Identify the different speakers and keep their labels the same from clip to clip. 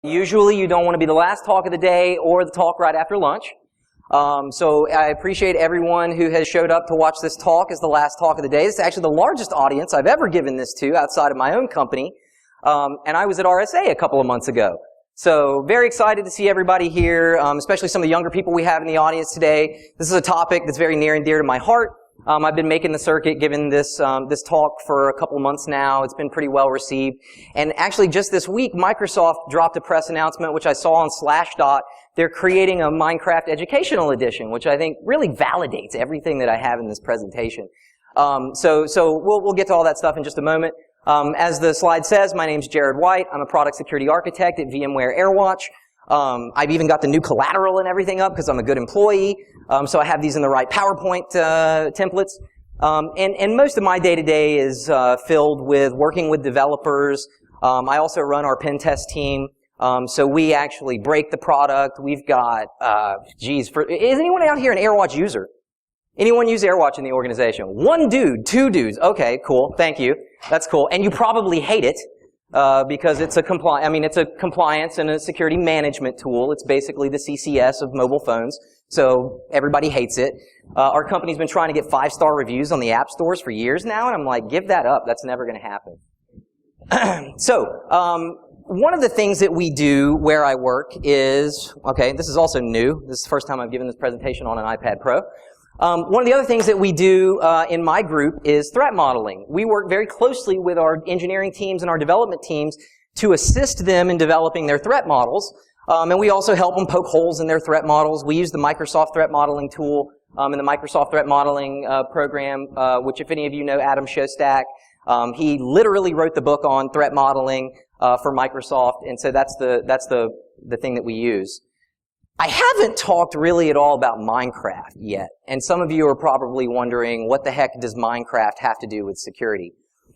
Speaker 1: Usually you don't want to be the last talk of the day or the talk right after lunch. So I appreciate everyone who has showed up to watch this talk as the last talk of the day. This is actually the largest audience I've ever given this to outside of my own company. And I was at RSA a couple of months ago. So very excited to see everybody here, especially some of the younger people we have in the audience today. This is a topic that's very near and dear to my heart. I've been making the circuit, giving this talk for a couple months now. It's been pretty well received. And actually, just this week, Microsoft dropped a press announcement, which I saw on Slashdot. They're creating a Minecraft educational edition, which I think really validates everything that I have in this presentation. So we'll get to all that stuff in just a moment. As the slide says, my name's Jared White. I'm a product security architect at VMware AirWatch. I've even got the new collateral and everything up because I'm a good employee. So I have these in the right PowerPoint templates. And most of my day-to-day is filled with working with developers. I also run our pen test team. So we actually break the product. We've got, is anyone out here an AirWatch user? Anyone use AirWatch in the organization? One dude, two dudes. Okay, cool. Thank you. That's cool. And you probably hate it. Because it's a compliance and a security management tool. It's basically the CCS of mobile phones. So everybody hates it. Our company's been trying to get 5-star reviews on the app stores for years now, and I'm like, give that up. That's never going to happen. So, one of the things that we do where I work is, okay, this is also new. This is the first time I've given this presentation on an iPad Pro. One of the other things that we do in my group is threat modeling. We work very closely with our engineering teams and our development teams to assist them in developing their threat models. And we also help them poke holes in their threat models. We use the Microsoft Threat Modeling tool in the Microsoft Threat Modeling program, which if any of you know Adam Shostak, he literally wrote the book on threat modeling for Microsoft, and so that's the thing that we use. I haven't talked really at all about Minecraft yet, and some of you are probably wondering, what the heck does Minecraft have to do with security?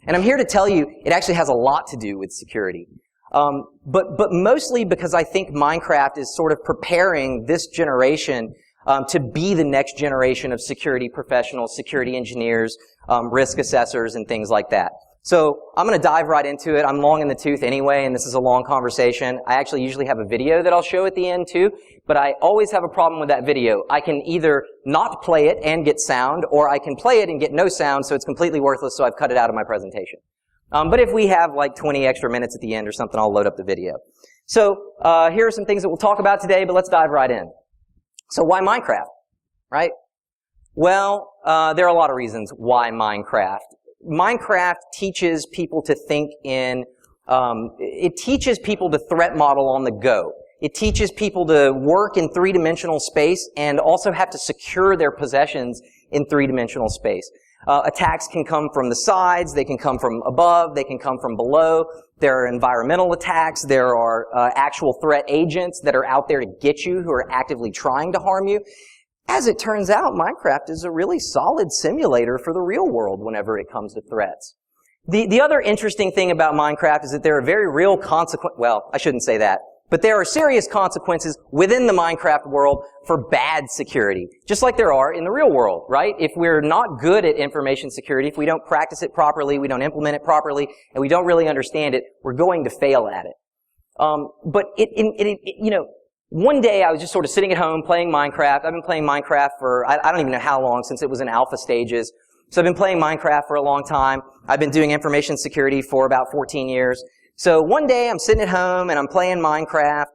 Speaker 1: And I'm here to tell you, it actually has a lot to do with security. But mostly because I think Minecraft is sort of preparing this generation to be the next generation of security professionals, security engineers, risk assessors, and things like that. So I'm going to dive right into it. I'm long in the tooth anyway, and this is a long conversation. I actually usually have a video that I'll show at the end too, but I always have a problem with that video. I can either not play it and get sound, or I can play it and get no sound, so it's completely worthless, so I've cut it out of my presentation. But if we have like 20 extra minutes at the end or something, I'll load up the video. So here are some things that we'll talk about today, but let's dive right in. So why Minecraft, right? Well, there are a lot of reasons why Minecraft. Minecraft teaches people to think in, it teaches people to threat model on the go. It teaches people to work in three-dimensional space and also have to secure their possessions in three-dimensional space. Attacks can come from the sides, they can come from above, they can come from below. There are environmental attacks, there are actual threat agents that are out there to get you, who are actively trying to harm you. As it turns out, Minecraft is a really solid simulator for the real world whenever it comes to threats. The other interesting thing about Minecraft is that there are very real consequences, well, I shouldn't say that, but there are serious consequences within the Minecraft world for bad security, just like there are in the real world, right? If we're not good at information security, if we don't practice it properly, we don't implement it properly, and we don't really understand it, we're going to fail at it. But you know, one day I was just sort of sitting at home playing Minecraft. I've been playing Minecraft for, I don't even know how long, since it was in alpha stages. So I've been playing Minecraft for a long time. I've been doing information security for about 14 years. So one day I'm sitting at home and I'm playing Minecraft,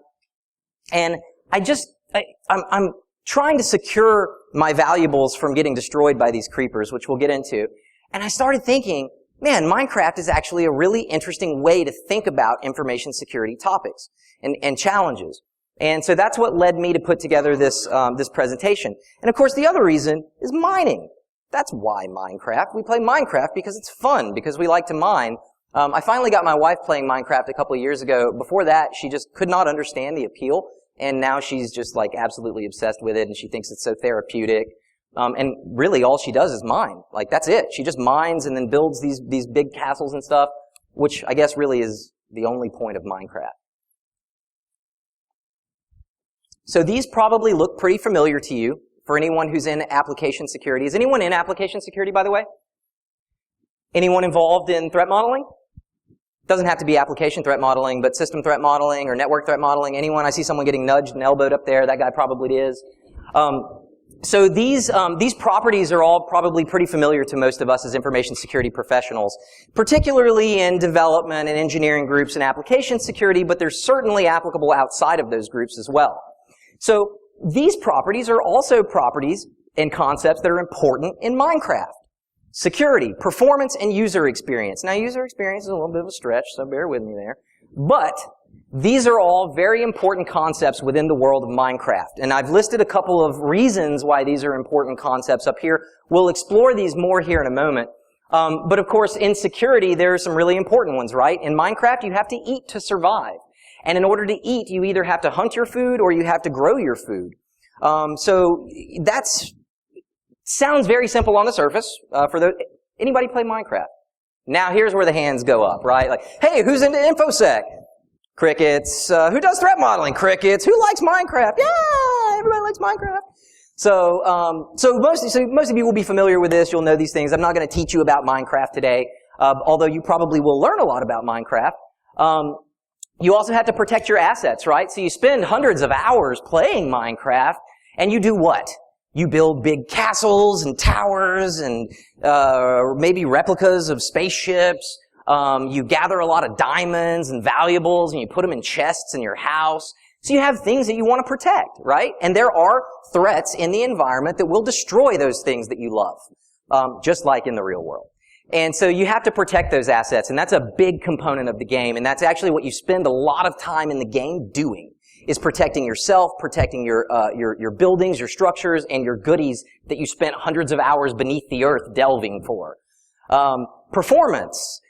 Speaker 1: and I'm trying to secure my valuables from getting destroyed by these creepers, which we'll get into. And I started thinking, man, Minecraft is actually a really interesting way to think about information security topics and challenges. And so that's what led me to put together this presentation. And of course, the other reason is mining. That's why Minecraft. We play Minecraft because it's fun, because we like to mine. I finally got my wife playing Minecraft a couple of years ago. Before that, she just could not understand the appeal, and now she's just like absolutely obsessed with it, and she thinks it's so therapeutic. And really, all she does is mine. Like, that's it. She just mines and then builds these big castles and stuff, which I guess really is the only point of Minecraft. So these probably look pretty familiar to you for anyone who's in application security. Is anyone in application security, by the way? Anyone involved in threat modeling? Doesn't have to be application threat modeling, but system threat modeling or network threat modeling. Anyone? I see someone getting nudged and elbowed up there. That guy probably is. So these properties are all probably pretty familiar to most of us as information security professionals, particularly in development and engineering groups and application security, but they're certainly applicable outside of those groups as well. So these properties are also properties and concepts that are important in Minecraft. Security, performance, and user experience. Now, user experience is a little bit of a stretch, so bear with me there. But these are all very important concepts within the world of Minecraft. And I've listed a couple of reasons why these are important concepts up here. We'll explore these more here in a moment. But of course, in security, there are some really important ones, right? In Minecraft, you have to eat to survive. And in order to eat, you either have to hunt your food or you have to grow your food. So that's sounds very simple on the surface. Anybody play Minecraft? Now here's where the hands go up, right? Like, hey, who's into InfoSec? Crickets. Who does threat modeling? Crickets. Who likes Minecraft? Yeah, everybody likes Minecraft. So most of you will be familiar with this. You'll know these things. I'm not going to teach you about Minecraft today, although you probably will learn a lot about Minecraft. You also have to protect your assets, right? So you spend hundreds of hours playing Minecraft, and you do what? You build big castles and towers and maybe replicas of spaceships. You gather a lot of diamonds and valuables, and you put them in chests in your house. So you have things that you want to protect, right? And there are threats in the environment that will destroy those things that you love, just like in the real world. And so you have to protect those assets, and that's a big component of the game, and that's actually what you spend a lot of time in the game doing, is protecting yourself, protecting your buildings, your structures, and your goodies that you spent hundreds of hours beneath the earth delving for. Performance.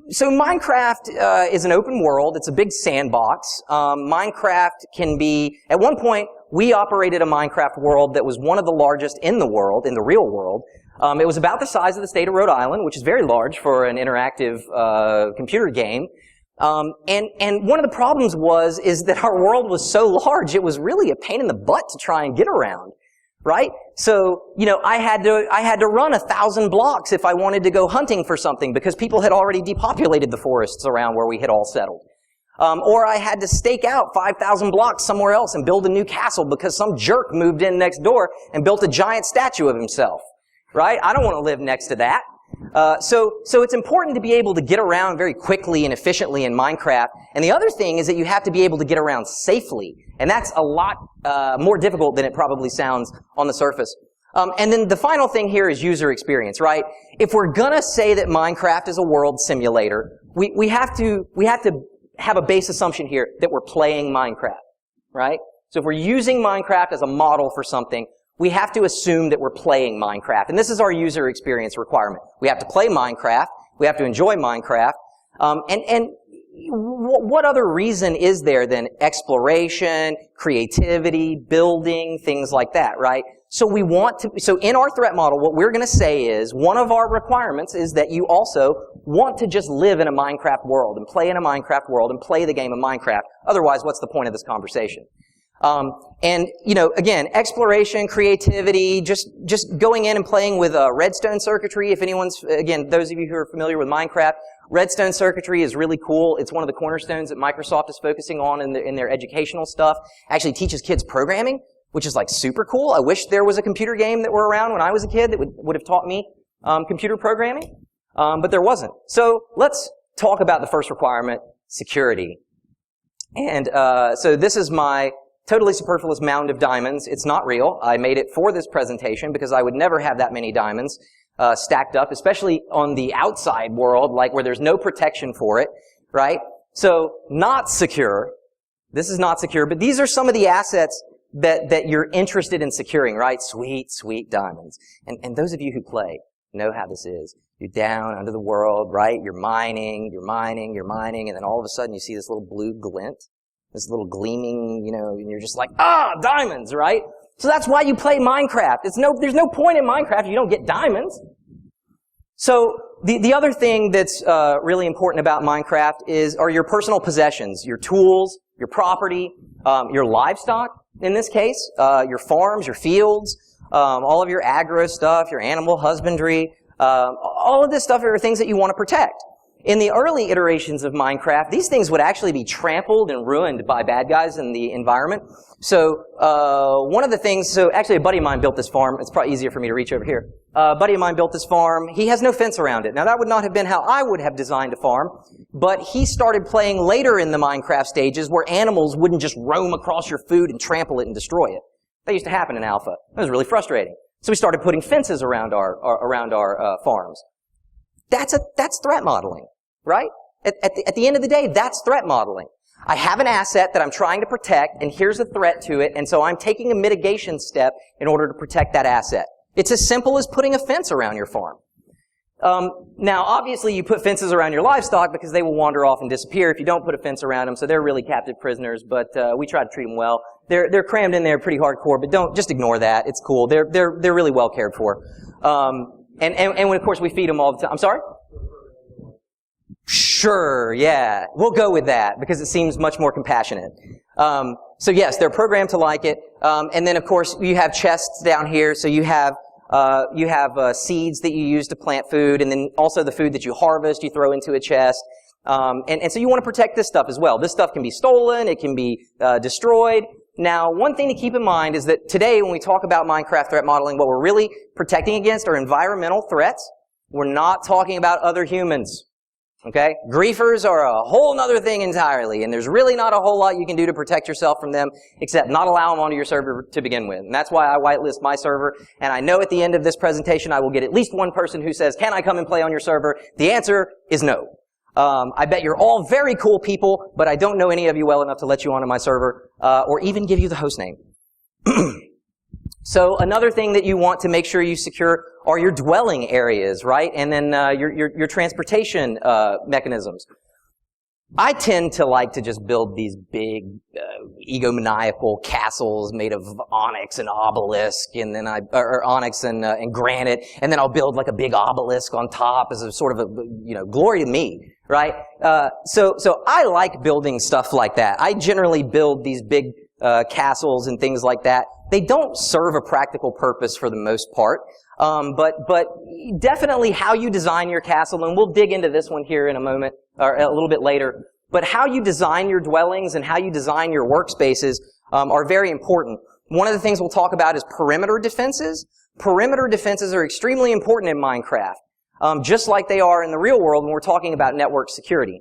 Speaker 1: So Minecraft is an open world. It's a big sandbox. Minecraft can be, at one point, we operated a Minecraft world that was one of the largest in the world, in the real world. It was about the size of the state of Rhode Island, which is very large for an interactive computer game. And one of the problems is that our world was so large, it was really a pain in the butt to try and get around, right? So, I had to run 1,000 blocks if I wanted to go hunting for something because people had already depopulated the forests around where we had all settled. Or I had to stake out 5,000 blocks somewhere else and build a new castle because some jerk moved in next door and built a giant statue of himself, right? I don't want to live next to that. So it's important to be able to get around very quickly and efficiently in Minecraft. And the other thing is that you have to be able to get around safely. And that's a lot more difficult than it probably sounds on the surface. And then the final thing here is user experience, right? If we're gonna say that Minecraft is a world simulator, we have to have a base assumption here that we're playing Minecraft, right? So if we're using Minecraft as a model for something, we have to assume that we're playing Minecraft. And this is our user experience requirement. We have to play Minecraft. We have to enjoy Minecraft. And what other reason is there than exploration, creativity, building, things like that, right? So in our threat model, what we're going to say is, one of our requirements is that you also want to just live in a Minecraft world and play in a Minecraft world and play the game of Minecraft. Otherwise, what's the point of this conversation? Again, exploration, creativity, just going in and playing with redstone circuitry. If anyone's, again, those of you who are familiar with Minecraft, redstone circuitry is really cool. It's one of the cornerstones that Microsoft is focusing on in their educational stuff. Actually teaches kids programming, which is like super cool. I wish there was a computer game that were around when I was a kid that would have taught me computer programming, but there wasn't. So let's talk about the first requirement, security. And so this is my totally superfluous mound of diamonds. It's not real. I made it for this presentation because I would never have that many diamonds stacked up, especially on the outside world, like where there's no protection for it, right? So not secure. This is not secure, but these are some of the assets that you're interested in securing, right? Sweet, sweet diamonds. And those of you who play know how this is. You're down under the world, right? You're mining, and then all of a sudden you see this little blue glint, this little gleaming, and you're just like, diamonds, right? So that's why you play Minecraft. There's no point in Minecraft if you don't get diamonds. So the other thing that's really important about Minecraft are your personal possessions, your tools, your property, your livestock, in this case, your farms, your fields, all of your agro stuff, your animal husbandry, all of this stuff are things that you want to protect. In the early iterations of Minecraft, these things would actually be trampled and ruined by bad guys in the environment. So one of the things, so actually a buddy of mine built this farm. It's probably easier for me to reach over here. A buddy of mine built this farm. He has no fence around it. Now that would not have been how I would have designed a farm, but he started playing later in the Minecraft stages where animals wouldn't just roam across your food and trample it and destroy it. That used to happen in alpha. That was really frustrating. So we started putting fences around our farms. That's threat modeling, right? At the end of the day, that's threat modeling. I have an asset that I'm trying to protect, and here's a threat to it, and so I'm taking a mitigation step in order to protect that asset. It's as simple as putting a fence around your farm. Now, obviously, you put fences around your livestock because they will wander off and disappear if you don't put a fence around them, so they're really captive prisoners, but we try to treat them well. They're crammed in there pretty hardcore, but just ignore that. It's cool. They're really well cared for. And of course, we feed them all the time. I'm sorry? Sure, yeah. We'll go with that because it seems much more compassionate. So yes, they're programmed to like it. And then, of course, you have chests down here, so you have seeds that you use to plant food, and then also the food that you harvest, you throw into a chest. And so you want to protect this stuff as well. This stuff can be stolen, it can be destroyed. Now, one thing to keep in mind is that today when we talk about Minecraft threat modeling, what we're really protecting against are environmental threats. We're not talking about other humans. Okay? Griefers are a whole other thing entirely, and there's really not a whole lot you can do to protect yourself from them except not allow them onto your server to begin with. And that's why I whitelist my server, and I know at the end of this presentation I will get at least one person who says, "Can I come and play on your server?" The answer is no. I bet you're all very cool people, but I don't know any of you well enough to let you onto my server, or even give you the host name. So another thing that you want to make sure you secure are your dwelling areas, right? And then your transportation mechanisms. I tend to like to just build these big egomaniacal castles made of onyx and obelisk, and then or onyx and granite, and then I'll build like a big obelisk on top as a sort of a glory to me, right? So I like building stuff like that. I generally build these big castles and things like that. They don't serve a practical purpose for the most part, but definitely how you design your castle, and we'll dig into this one here in a moment, or a little bit later, but how you design your dwellings and how you design your workspaces are very important. One of the things we'll talk about is perimeter defenses. Perimeter defenses are extremely important in Minecraft, just like they are in the real world when we're talking about network security.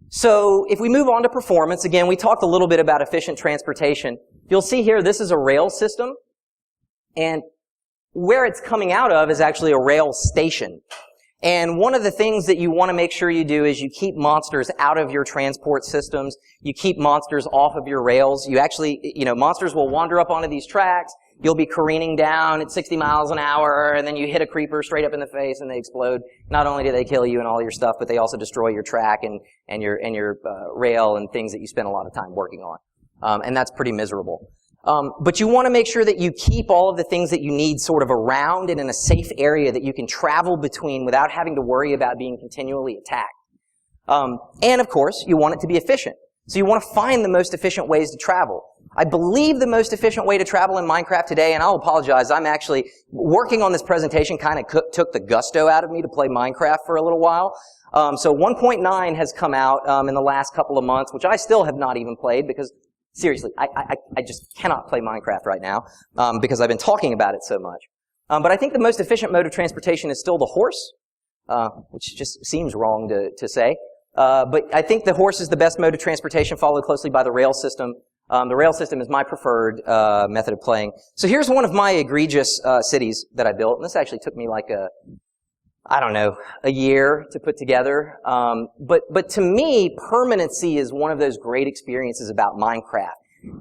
Speaker 1: So if we move on to performance, again, we talked a little bit about efficient transportation. You'll see here, this is a rail system, and where it's coming out of is actually a rail station. And one of the things that you want to make sure you do is you keep monsters out of your transport systems. You keep monsters off of your rails. You actually, monsters will wander up onto these tracks. You'll be careening down at 60 miles an hour, and then you hit a creeper straight up in the face and they explode. Not only do they kill you and all your stuff, but they also destroy your track and your rail and things that you spend a lot of time working on. And that's pretty miserable. But you want to make sure that you keep all of the things that you need sort of around and in a safe area that you can travel between without having to worry about being continually attacked. And of course, you want it to be efficient. So you want to find the most efficient ways to travel. I believe the most efficient way to travel in Minecraft today, and I'll apologize, I'm actually working on this presentation kind of took the gusto out of me to play Minecraft for a little while. So 1.9 has come out in the last couple of months, which I still have not even played because seriously, I just cannot play Minecraft right now because I've been talking about it so much. But I think the most efficient mode of transportation is still the horse, which just seems wrong to say. But I think the horse is the best mode of transportation, followed closely by the rail system. The rail system is my preferred method of playing. So here's one of my egregious cities that I built. And this actually took me like a year to put together. But to me, permanency is one of those great experiences about Minecraft.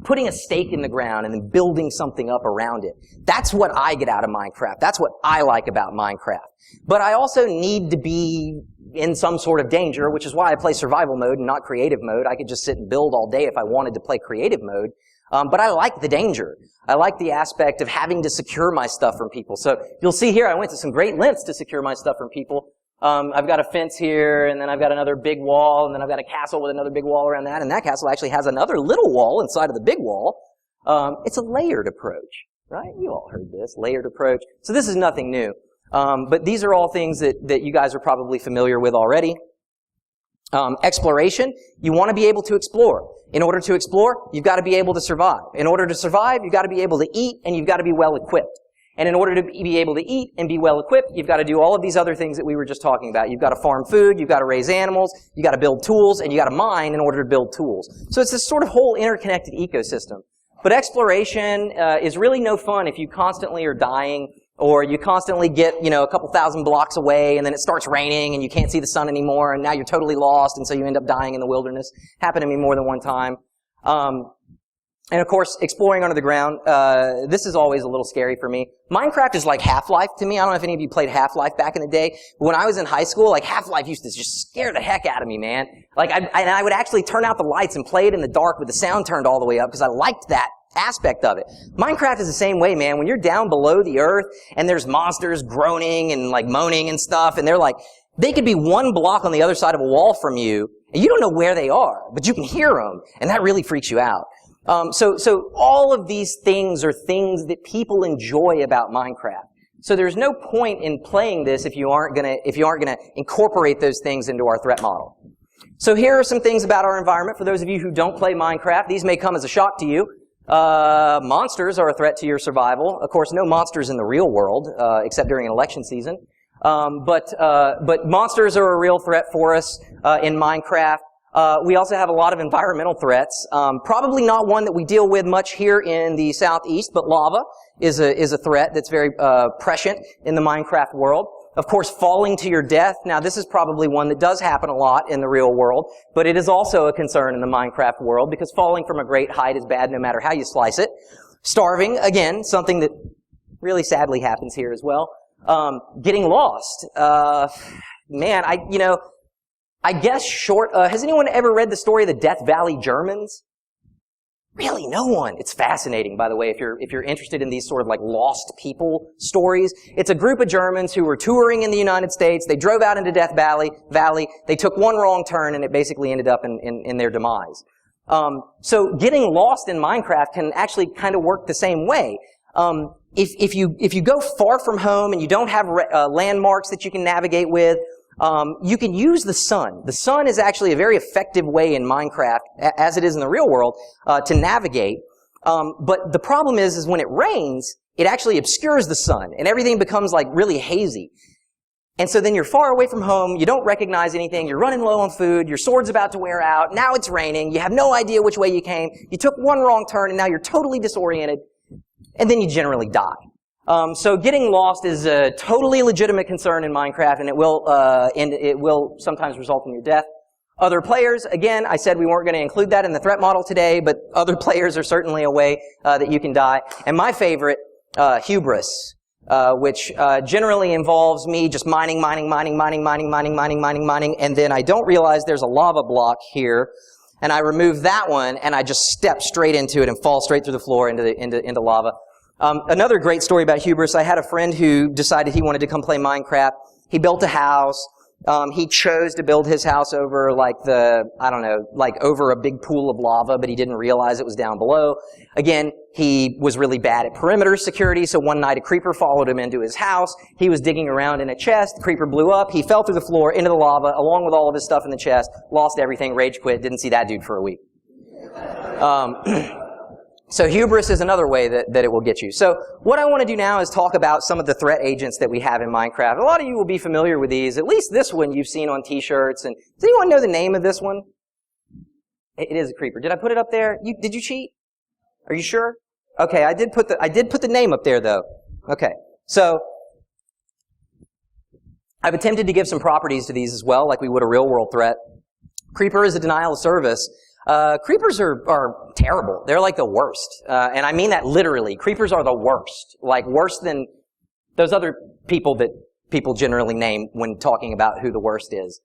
Speaker 1: Putting a stake in the ground and then building something up around it. That's what I get out of Minecraft. That's what I like about Minecraft. But I also need to be in some sort of danger, which is why I play survival mode and not creative mode. I could just sit and build all day if I wanted to play creative mode. But I like the danger. I like the aspect of having to secure my stuff from people. So you'll see here I went to some great lengths to secure my stuff from people. I've got a fence here, and then I've got another big wall, and then I've got a castle with another big wall around that, and that castle actually has another little wall inside of the big wall. It's a layered approach, right? You all heard this, layered approach. So this is nothing new. But these are all things that you guys are probably familiar with already. Exploration, you want to be able to explore. In order to explore, you've got to be able to survive. In order to survive, you've got to be able to eat, and you've got to be well equipped. And in order to be able to eat and be well equipped, you've got to do all of these other things that we were just talking about. You've got to farm food, you've got to raise animals, you've got to build tools, and you've got to mine in order to build tools. So it's this sort of whole interconnected ecosystem. But exploration is really no fun if you constantly are dying, or you constantly get, a couple thousand blocks away, and then it starts raining, and you can't see the sun anymore, and now you're totally lost, and so you end up dying in the wilderness. Happened to me more than one time. And of course, exploring under the ground, this is always a little scary for me. Minecraft is like Half-Life to me. I don't know if any of you played Half-Life back in the day. But when I was in high school, like Half-Life used to just scare the heck out of me, man. Like, I would actually turn out the lights and play it in the dark with the sound turned all the way up because I liked that aspect of it. Minecraft is the same way, man. When you're down below the earth and there's monsters groaning and like moaning and stuff, and they could be one block on the other side of a wall from you, and you don't know where they are, but you can hear them, and that really freaks you out. So all of these things are things that people enjoy about Minecraft. So there's no point in playing this if you aren't gonna incorporate those things into our threat model. So here are some things about our environment. For those of you who don't play Minecraft, these may come as a shock to you. Monsters are a threat to your survival. Of course, no monsters in the real world, except during an election season. But monsters are a real threat for us in Minecraft. We also have a lot of environmental threats. Probably not one that we deal with much here in the southeast, but lava is a threat that's very prescient in the Minecraft world. Of course, falling to your death. Now, this is probably one that does happen a lot in the real world, but it is also a concern in the Minecraft world because falling from a great height is bad no matter how you slice it. Starving, again, something that really sadly happens here as well. Getting lost. Man, I guess has anyone ever read the story of the Death Valley Germans? Really, no one. It's fascinating, by the way, if you're interested in these sort of like lost people stories. It's a group of Germans who were touring in the United States. They drove out into Death Valley. They took one wrong turn, and it basically ended up in their demise. So getting lost in Minecraft can actually kind of work the same way. If you go far from home and you don't have landmarks that you can navigate with, you can use the sun. The sun is actually a very effective way in Minecraft, as it is in the real world, to navigate. But the problem is when it rains, it actually obscures the sun, and everything becomes like really hazy. And so then you're far away from home, you don't recognize anything, you're running low on food, your sword's about to wear out, now it's raining, you have no idea which way you came, you took one wrong turn, and now you're totally disoriented, and then you generally die. So getting lost is a totally legitimate concern in Minecraft, and it will sometimes result in your death. Other players, again, I said we weren't going to include that in the threat model today, but other players are certainly a way that you can die. And my favorite, hubris, which generally involves me just mining, and then I don't realize there's a lava block here, and I remove that one, and I just step straight into it and fall straight through the floor into lava. Another great story about hubris, I had a friend who decided he wanted to come play Minecraft. He built a house. He chose to build his house over over a big pool of lava, but he didn't realize it was down below. Again, he was really bad at perimeter security, so one night a creeper followed him into his house. He was digging around in a chest. The creeper blew up. He fell through the floor into the lava, along with all of his stuff in the chest, lost everything, rage quit, didn't see that dude for a week. So hubris is another way that it will get you. So what I want to do now is talk about some of the threat agents that we have in Minecraft. A lot of you will be familiar with these. At least this one you've seen on t-shirts. And does anyone know the name of this one? It is a creeper. Did I put it up there? Did you cheat? Are you sure? Okay, I did put the name up there though. Okay. So I've attempted to give some properties to these as well, like we would a real world threat. Creeper is a denial of service. Creepers are terrible. They're like the worst. And I mean that literally. Creepers are the worst. Like worse than those other people that people generally name when talking about who the worst is.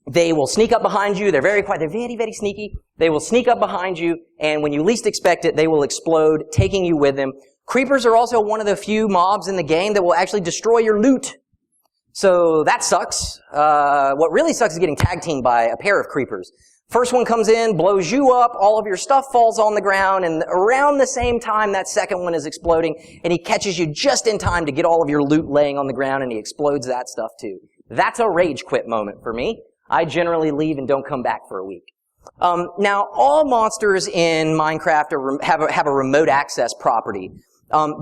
Speaker 1: They will sneak up behind you. They're very quiet. They're very, very sneaky. They will sneak up behind you, and when you least expect it, they will explode, taking you with them. Creepers are also one of the few mobs in the game that will actually destroy your loot. So that sucks. What really sucks is getting tag teamed by a pair of creepers. First one comes in, blows you up, all of your stuff falls on the ground, and around the same time that second one is exploding, and he catches you just in time to get all of your loot laying on the ground, and he explodes that stuff too. That's a rage quit moment for me. I generally leave and don't come back for a week. Now, all monsters in Minecraft have a remote access property.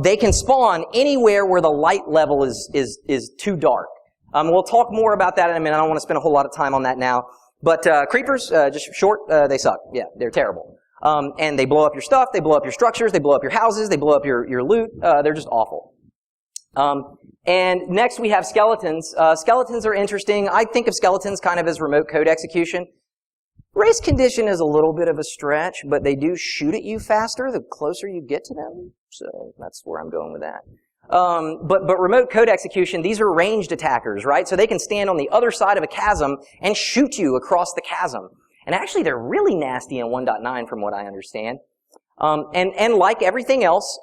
Speaker 1: They can spawn anywhere where the light level is too dark. We'll talk more about that in a minute. I don't want to spend a whole lot of time on that now. But creepers, just short, they suck. Yeah, they're terrible. And they blow up your stuff, they blow up your structures, they blow up your houses, they blow up your loot. They're just awful. And next we have skeletons. Skeletons are interesting. I think of skeletons kind of as remote code execution. Race condition is a little bit of a stretch, but they do shoot at you faster the closer you get to them. So that's where I'm going with that. But remote code execution, these are ranged attackers, right? So they can stand on the other side of a chasm and shoot you across the chasm. And actually they're really nasty in 1.9 from what I understand. And like everything else,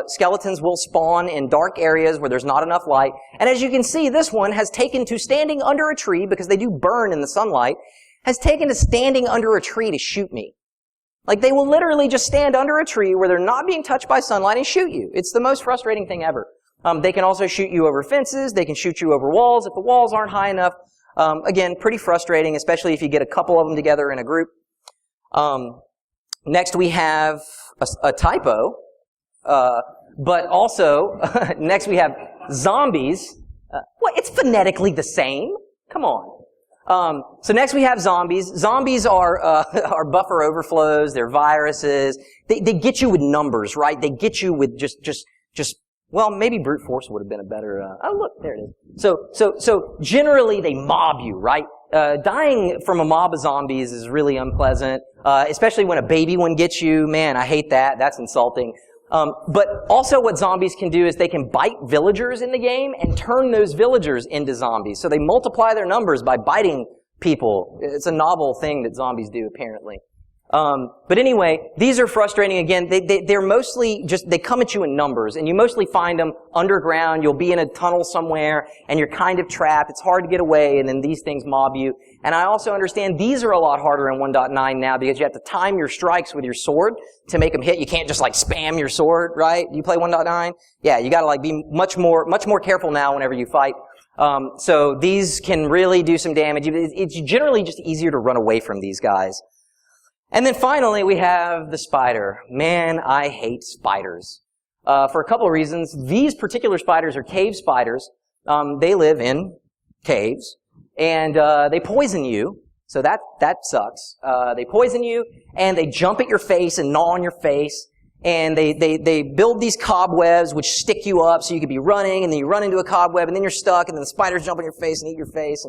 Speaker 1: skeletons will spawn in dark areas where there's not enough light. And as you can see, this one has taken to standing under a tree, because they do burn in the sunlight, has taken to standing under a tree to shoot me. Like, they will literally just stand under a tree where they're not being touched by sunlight and shoot you. It's the most frustrating thing ever. They can also shoot you over fences. They can shoot you over walls if the walls aren't high enough. Again, pretty frustrating, especially if you get a couple of them together in a group. Next we have a typo. But also, next we have zombies. Well, it's phonetically the same. Come on. So next we have zombies. Zombies are buffer overflows. They're viruses. They get you with numbers, right? They get you with just. Well, maybe brute force would have been a better. Oh, look, there it is. So generally they mob you, right? Dying from a mob of zombies is really unpleasant, especially when a baby one gets you. Man, I hate that. That's insulting. But also what zombies can do is they can bite villagers in the game and turn those villagers into zombies. So they multiply their numbers by biting people. It's a novel thing that zombies do, apparently. But anyway, these are frustrating. Again, they're mostly just, they come at you in numbers, and you mostly find them underground. You'll be in a tunnel somewhere, and you're kind of trapped. It's hard to get away, and then these things mob you. And I also understand these are a lot harder in 1.9 now, because you have to time your strikes with your sword to make them hit. You can't just like spam your sword, right? You play 1.9? Yeah, you gotta like be much more careful now whenever you fight. So these can really do some damage. It's generally just easier to run away from these guys. And then finally, we have the spider. Man, I hate spiders. For a couple of reasons. These particular spiders are cave spiders. They live in caves. And they poison you. So that sucks. They poison you, and they jump at your face and gnaw on your face. And they build these cobwebs which stick you up so you could be running, and then you run into a cobweb, and then you're stuck, and then the spiders jump on your face and eat your face.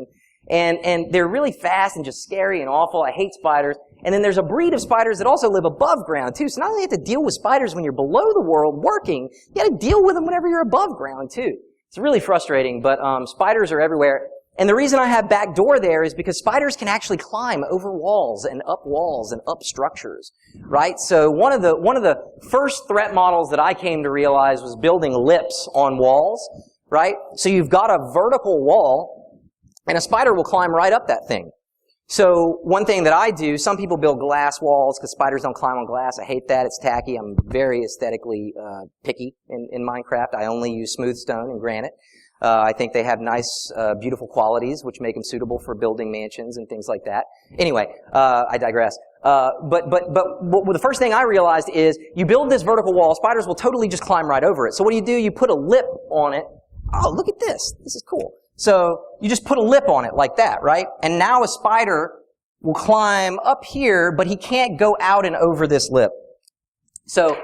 Speaker 1: And they're really fast and just scary and awful. I hate spiders. And then there's a breed of spiders that also live above ground, too. So not only do you have to deal with spiders when you're below the world working, you got to deal with them whenever you're above ground, too. It's really frustrating, but spiders are everywhere. And the reason I have back door there is because spiders can actually climb over walls and up structures, right? So one of the first threat models that I came to realize was building lips on walls, right? So you've got a vertical wall, and a spider will climb right up that thing. So one thing that I do, some people build glass walls because spiders don't climb on glass. I hate that. It's tacky. I'm very aesthetically picky in Minecraft. I only use smooth stone and granite. I think they have nice, beautiful qualities which make them suitable for building mansions and things like that. Anyway, I digress. But the first thing I realized is you build this vertical wall, spiders will totally just climb right over it. So what do? You put a lip on it. Oh, look at this. This is cool. So you just put a lip on it like that, right? And now a spider will climb up here, but he can't go out and over this lip. So,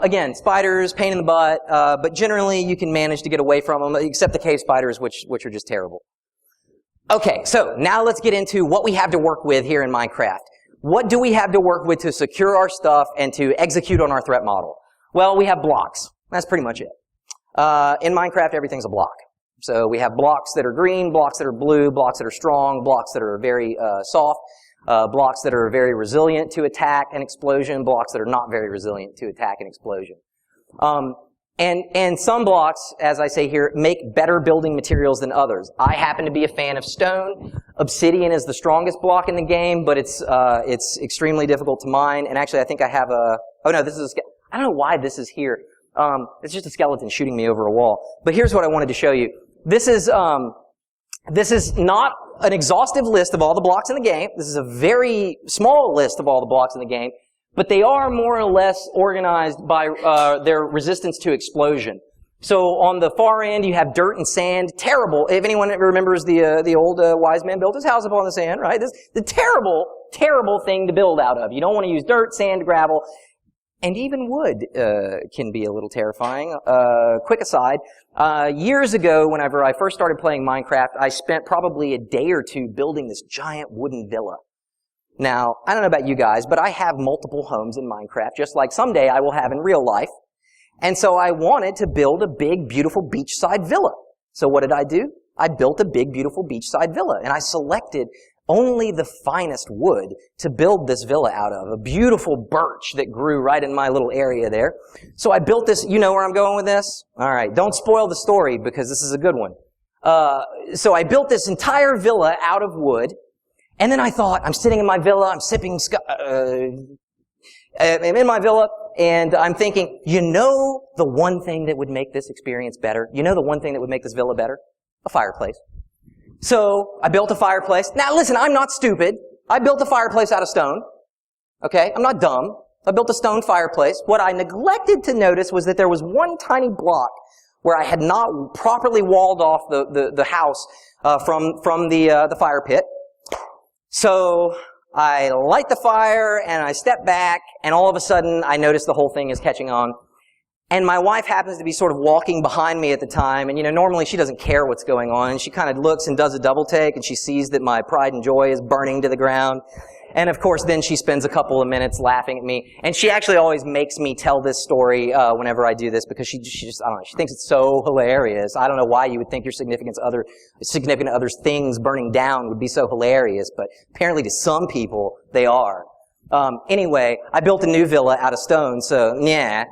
Speaker 1: again, spiders, pain in the butt, but generally you can manage to get away from them, except the cave spiders, which are just terrible. Okay, so now let's get into what we have to work with here in Minecraft. What do we have to work with to secure our stuff and to execute on our threat model? Well, we have blocks. That's pretty much it. In Minecraft, everything's a block. So we have blocks that are green, blocks that are blue, blocks that are strong, blocks that are very soft, blocks that are very resilient to attack and explosion, blocks that are not very resilient to attack and explosion. And some blocks, as I say here, make better building materials than others. I happen to be a fan of stone. Obsidian is the strongest block in the game, but it's extremely difficult to mine. And actually, I think I have a, oh no, this is I don't know why this is here. It's just a skeleton shooting me over a wall. But here's what I wanted to show you. This is not an exhaustive list of all the blocks in the game. This is a very small list of all the blocks in the game. But they are more or less organized by their resistance to explosion. So on the far end, you have dirt and sand. Terrible. If anyone remembers the old wise man built his house upon the sand, right? This is the terrible, terrible thing to build out of. You don't want to use dirt, sand, gravel. And even wood can be a little terrifying. Quick aside, years ago, whenever I first started playing Minecraft, I spent probably a day or two building this giant wooden villa. Now, I don't know about you guys, but I have multiple homes in Minecraft, just like someday I will have in real life. And so I wanted to build a big, beautiful beachside villa. So what did I do? I built a big, beautiful beachside villa, and I selected only the finest wood to build this villa out of, a beautiful birch that grew right in my little area there. So I built this, you know where I'm going with this? All right, don't spoil the story because this is a good one. So I built this entire villa out of wood. And then I thought, I'm sitting in my villa, I'm sipping, I'm in my villa, and I'm thinking, you know the one thing that would make this experience better? You know the one thing that would make this villa better? A fireplace. So, I built a fireplace. Now listen, I'm not stupid. I built a fireplace out of stone. Okay? I'm not dumb. I built a stone fireplace. What I neglected to notice was that there was one tiny block where I had not properly walled off the house from the fire pit. So I light the fire and I step back and all of a sudden I notice the whole thing is catching on. And my wife happens to be sort of walking behind me at the time, and normally she doesn't care what's going on, and she kind of looks and does a double take and she sees that my pride and joy is burning to the ground. And of course then she spends a couple of minutes laughing at me. And she actually always makes me tell this story whenever I do this because she just, I don't know, she thinks it's so hilarious. I don't know why you would think your significant other's things burning down would be so hilarious, but apparently to some people they are. Anyway, I built a new villa out of stone, so yeah.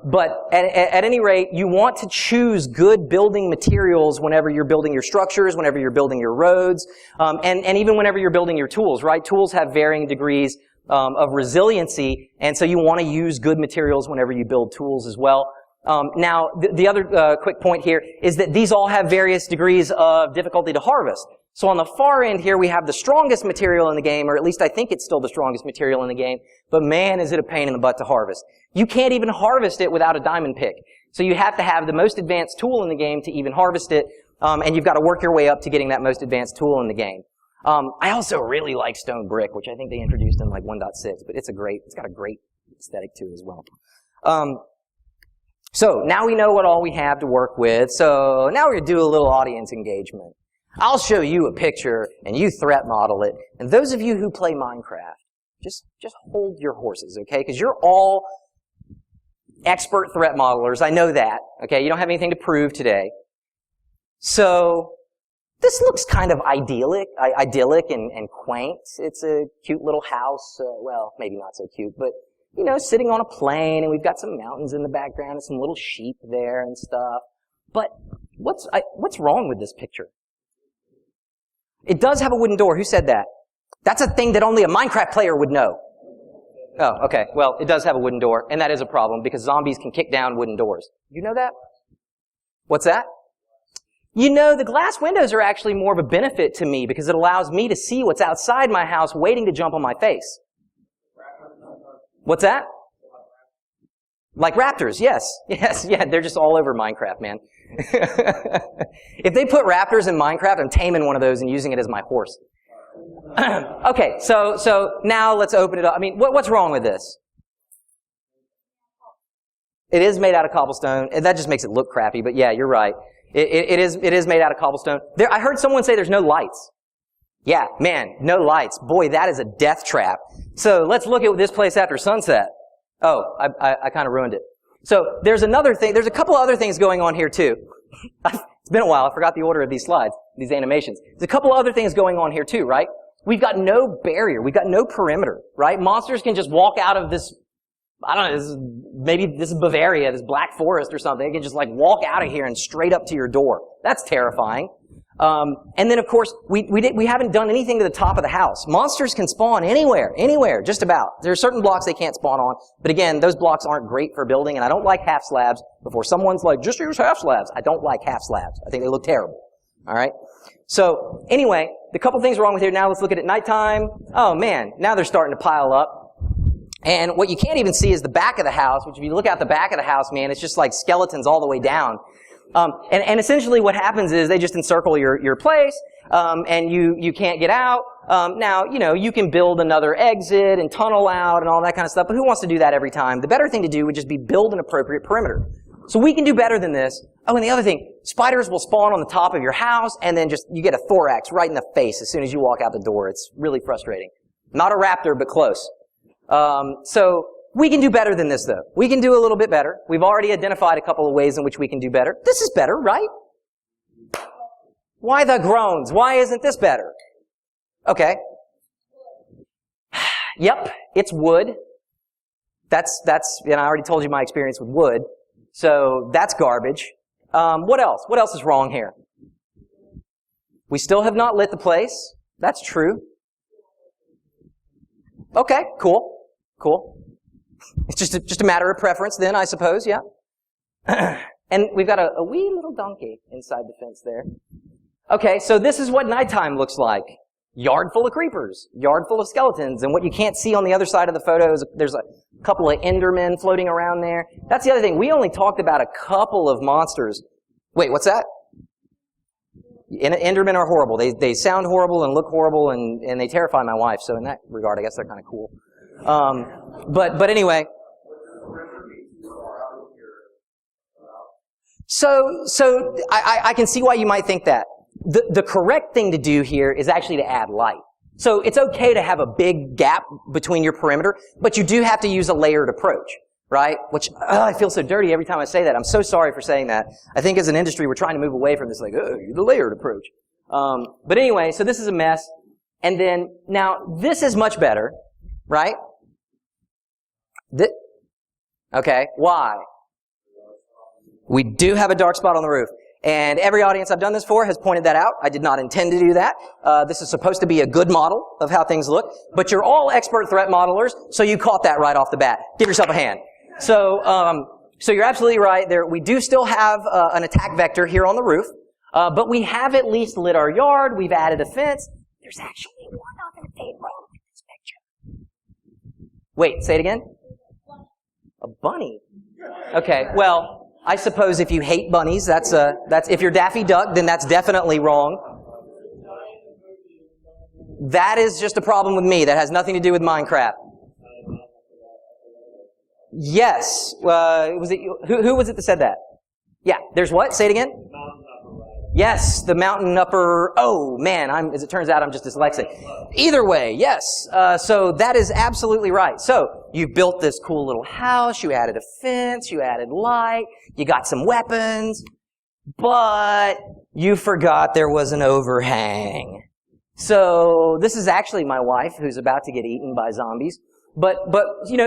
Speaker 1: But at any rate, you want to choose good building materials whenever you're building your structures, whenever you're building your roads, and even whenever you're building your tools, right? Tools have varying degrees of resiliency, and so you want to use good materials whenever you build tools as well. Now, the other quick point here is that these all have various degrees of difficulty to harvest. So on the far end here, we have the strongest material in the game, or at least I think it's still the strongest material in the game, but man, is it a pain in the butt to harvest. You can't even harvest it without a diamond pick. So you have to have the most advanced tool in the game to even harvest it, and you've got to work your way up to getting that most advanced tool in the game. I also really like stone brick, which I think they introduced in like 1.6, but it's got a great aesthetic to it as well. So now we know what all we have to work with, so now we're going to do a little audience engagement. I'll show you a picture, and you threat model it. And those of you who play Minecraft, just hold your horses, okay? Because you're all expert threat modelers. I know that, okay? You don't have anything to prove today. So this looks kind of idyllic and quaint. It's a cute little house. Well, maybe not so cute, but sitting on a plain, and we've got some mountains in the background and some little sheep there and stuff. But what's wrong with this picture? It does have a wooden door. Who said that? That's a thing that only a Minecraft player would know. Oh, okay. Well, it does have a wooden door, and that is a problem because zombies can kick down wooden doors. You know that? What's that? The glass windows are actually more of a benefit to me because it allows me to see what's outside my house waiting to jump on my face. What's that? Like raptors, yes. Yes, yeah, they're just all over Minecraft, man. If they put raptors in Minecraft, I'm taming one of those and using it as my horse. Okay, so now let's open it up. I mean, what's wrong with this? It is made out of cobblestone, and that just makes it look crappy, but yeah, you're right. It is made out of cobblestone. I heard someone say there's no lights. Yeah, man, no lights. Boy, that is a death trap. So let's look at this place after sunset. Oh, I kind of ruined it. So there's another thing. There's a couple of other things going on here too. It's been a while. I forgot the order of these slides, these animations. There's a couple of other things going on here too, right? We've got no barrier. We've got no perimeter, right? Monsters can just walk out of this I don't know, maybe this is Bavaria, this Black Forest or something. They can just like walk out of here and straight up to your door. That's terrifying. And then of course, we haven't done anything to the top of the house. Monsters can spawn anywhere, just about. There are certain blocks they can't spawn on. But again, those blocks aren't great for building, and I don't like half slabs. Before someone's like, just use half slabs. I don't like half slabs. I think they look terrible. Alright? So, anyway, the couple things wrong with here. Now let's look at it at nighttime. Oh man, now they're starting to pile up. And what you can't even see is the back of the house, which if you look out the back of the house, man, it's just like skeletons all the way down. And essentially what happens is they just encircle your place, and you can't get out. Now, you can build another exit and tunnel out and all that kind of stuff, but who wants to do that every time? The better thing to do would just be build an appropriate perimeter. So we can do better than this. Oh, and the other thing, spiders will spawn on the top of your house, and then you get a thorax right in the face as soon as you walk out the door. It's really frustrating. Not a raptor, but close. So we can do better than this, though. We can do a little bit better. We've already identified a couple of ways in which we can do better. This is better, right? Why the groans? Why isn't this better? Okay. Yep, it's wood. That's, I already told you my experience with wood. So that's garbage. What else? What else is wrong here? We still have not lit the place. That's true. Okay, cool. It's just a matter of preference then, I suppose, yeah. And we've got a wee little donkey inside the fence there. Okay, so this is what nighttime looks like. Yard full of creepers, yard full of skeletons, and what you can't see on the other side of the photo is there's a couple of Endermen floating around there. That's the other thing. We only talked about a couple of monsters. Wait, what's that? Endermen are horrible. They sound horrible and look horrible, and they terrify my wife. So in that regard, I guess they're kind of cool. But anyway. So I can see why you might think that. The correct thing to do here is actually to add light. So it's okay to have a big gap between your perimeter, but you do have to use a layered approach, right? Which, I feel so dirty every time I say that. I'm so sorry for saying that. I think as an industry, we're trying to move away from this, like, the layered approach. But anyway, so this is a mess. And then, now, this is much better, right? Okay, why? We do have a dark spot on the roof. And every audience I've done this for has pointed that out. I did not intend to do that. This is supposed to be a good model of how things look. But you're all expert threat modelers, so you caught that right off the bat. Give yourself a hand. So you're absolutely right. We do still have an attack vector here on the roof. But we have at least lit our yard. We've added a fence. There's actually one other thing wrong with this picture. Wait, say it again? A bunny? Okay, well, I suppose if you hate bunnies, that's if you're Daffy Duck, then that's definitely wrong. That is just a problem with me. That has nothing to do with Minecraft. Yes. Was it who was it that said that? Yeah. There's what? Say it again. Yes, the mountain upper. Oh man, as it turns out, I'm just dyslexic. Either way, yes. So that is absolutely right. So you built this cool little house. You added a fence. You added light. You got some weapons, but you forgot there was an overhang. So this is actually my wife who's about to get eaten by zombies. But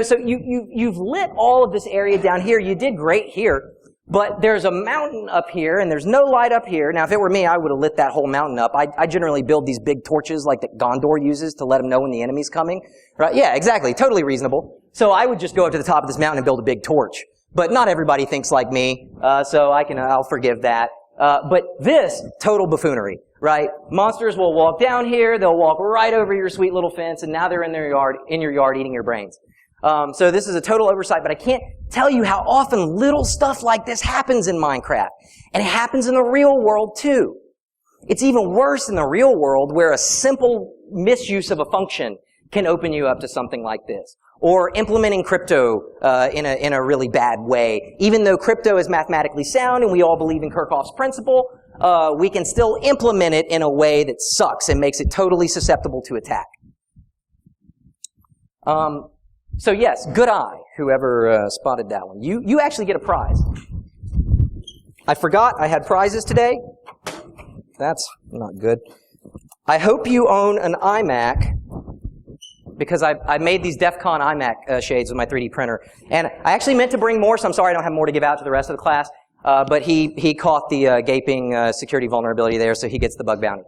Speaker 1: so you've lit all of this area down here. You did great here. But there's a mountain up here, and there's no light up here. Now, if it were me, I would have lit that whole mountain up. I generally build these big torches like that Gondor uses to let him know when the enemy's coming. Right? Yeah, exactly. Totally reasonable. So I would just go up to the top of this mountain and build a big torch. But not everybody thinks like me, so I'll forgive that. But this, total buffoonery, right? Monsters will walk down here, they'll walk right over your sweet little fence, and now they're in your yard eating your brains. So this is a total oversight, but I can't tell you how often little stuff like this happens in Minecraft. And it happens in the real world too. It's even worse in the real world where a simple misuse of a function can open you up to something like this. Or implementing crypto in a really bad way. Even though crypto is mathematically sound and we all believe in Kirchhoff's principle, we can still implement it in a way that sucks and makes it totally susceptible to attack. So yes, good eye, whoever spotted that one. You actually get a prize. I forgot I had prizes today. That's not good. I hope you own an iMac because I made these DEF CON iMac shades with my 3D printer. And I actually meant to bring more, so I'm sorry I don't have more to give out to the rest of the class. But he caught the gaping security vulnerability there, so he gets the bug bounty.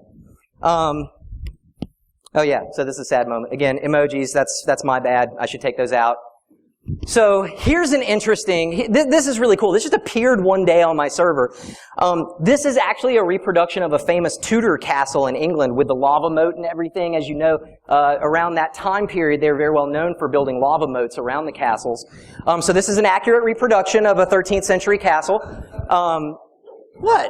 Speaker 1: Oh yeah, so this is a sad moment. Again, emojis, that's my bad. I should take those out. So here's an interesting, this is really cool. This just appeared one day on my server. This is actually a reproduction of a famous Tudor castle in England with the lava moat and everything. As you know, around that time period, they were very well known for building lava moats around the castles. So this is an accurate reproduction of a 13th century castle. But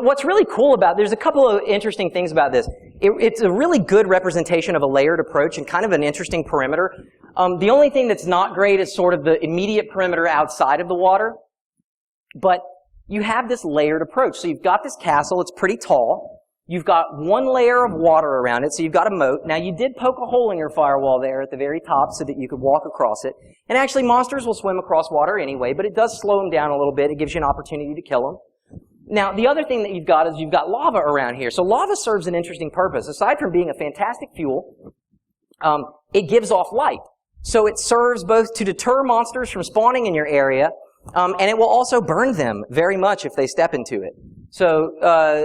Speaker 1: what's really cool about, there's a couple of interesting things about this. It's a really good representation of a layered approach and kind of an interesting perimeter. The only thing that's not great is sort of the immediate perimeter outside of the water. But you have this layered approach. So you've got this castle, it's pretty tall. You've got one layer of water around it, so you've got a moat. Now you did poke a hole in your firewall there at the very top so that you could walk across it. And actually monsters will swim across water anyway, but it does slow them down a little bit. It gives you an opportunity to kill them. Now, the other thing that you've got is you've got lava around here. So lava serves an interesting purpose. Aside from being a fantastic fuel, it gives off light. So it serves both to deter monsters from spawning in your area, and it will also burn them very much if they step into it. So,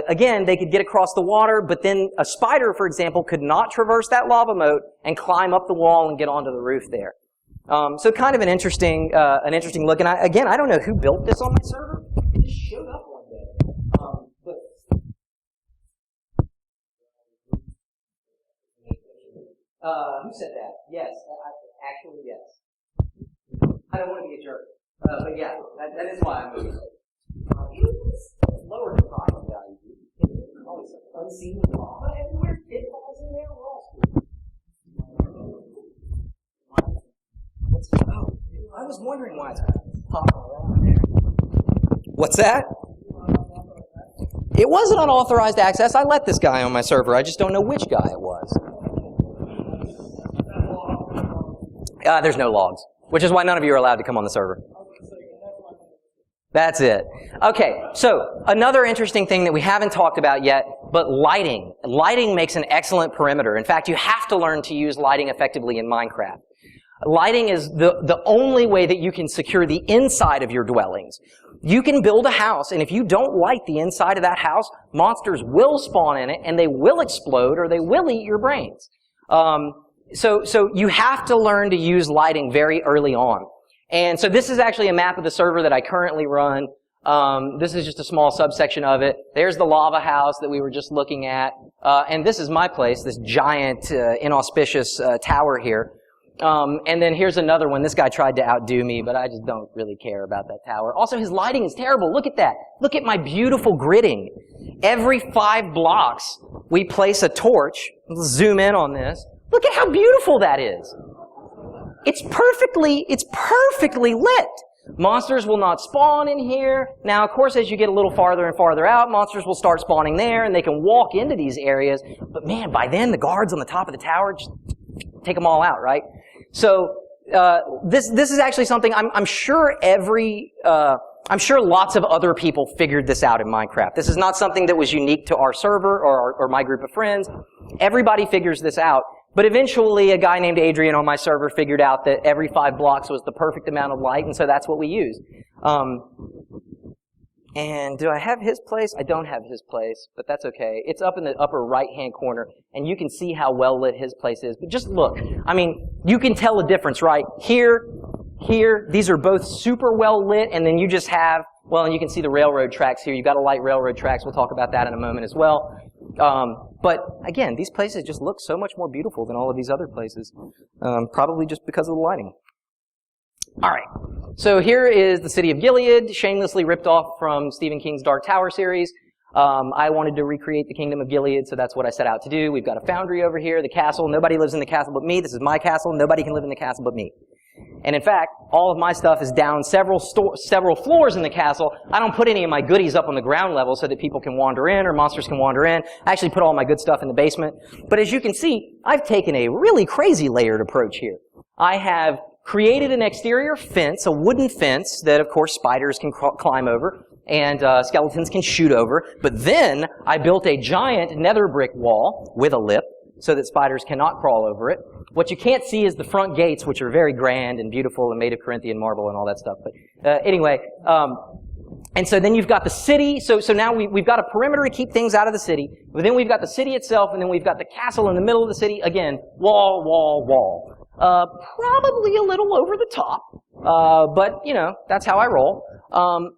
Speaker 1: again, they could get across the water, but then a spider, for example, could not traverse that lava moat and climb up the wall and get onto the roof there. So kind of an interesting look. And I don't know who built this on my server. It just showed up one day. Who said that? Yes, actually yes. I don't want to be a jerk, but yeah, that is why I'm moving. It's lower than property value. Always unseen lava everywhere. Pitfalls in there. We're all screwed. I was wondering why it's popping around there. What's that? It wasn't unauthorized access. I let this guy on my server. I just don't know which guy it was. There's no logs, which is why none of you are allowed to come on the server. That's it. Okay, so another interesting thing that we haven't talked about yet, but lighting. Lighting makes an excellent perimeter. In fact, you have to learn to use lighting effectively in Minecraft. Lighting is the only way that you can secure the inside of your dwellings. You can build a house, and if you don't light the inside of that house, monsters will spawn in it, and they will explode, or they will eat your brains. So you have to learn to use lighting very early on. And so this is actually a map of the server that I currently run. This is just a small subsection of it. There's the lava house that we were just looking at. And this is my place, this giant, inauspicious tower here. And then here's another one. This guy tried to outdo me, but I just don't really care about that tower. Also, his lighting is terrible. Look at that. Look at my beautiful gridding. Every 5 blocks, we place a torch. Let's zoom in on this. Look at how beautiful that is. It's perfectly lit. Monsters will not spawn in here. Now, of course, as you get a little farther and farther out, monsters will start spawning there, and they can walk into these areas. But man, by then, the guards on the top of the tower just take them all out, right? So this is actually something I'm sure lots of other people figured this out in Minecraft. This is not something that was unique to our server or my group of friends. Everybody figures this out. But eventually, a guy named Adrian on my server figured out that every 5 blocks was the perfect amount of light, and so that's what we used. And do I have his place? I don't have his place, but that's okay. It's up in the upper right-hand corner, and you can see how well lit his place is. But just look. I mean, you can tell the difference, right? Here, these are both super well lit, and then you just have, well, and you can see the railroad tracks here. You've got to light railroad tracks. We'll talk about that in a moment as well. But again, these places just look so much more beautiful than all of these other places, probably just because of the lighting. All right, so here is the city of Gilead, shamelessly ripped off from Stephen King's Dark Tower series. I wanted to recreate the kingdom of Gilead, so that's what I set out to do. We've got a foundry over here, the castle. Nobody lives in the castle but me. This is my castle. Nobody can live in the castle but me. And in fact, all of my stuff is down several floors in the castle. I don't put any of my goodies up on the ground level so that people can wander in or monsters can wander in. I actually put all my good stuff in the basement. But as you can see, I've taken a really crazy layered approach here. I have created an exterior fence, a wooden fence that, of course, spiders can climb over and skeletons can shoot over. But then I built a giant nether brick wall with a lip so that spiders cannot crawl over it. What you can't see is the front gates, which are very grand and beautiful and made of Corinthian marble and all that stuff. But anyway, and so then you've got the city. So now we've got a perimeter to keep things out of the city. But then we've got the city itself, and then we've got the castle in the middle of the city. Again, wall, wall, wall. Probably a little over the top. But, you know, that's how I roll.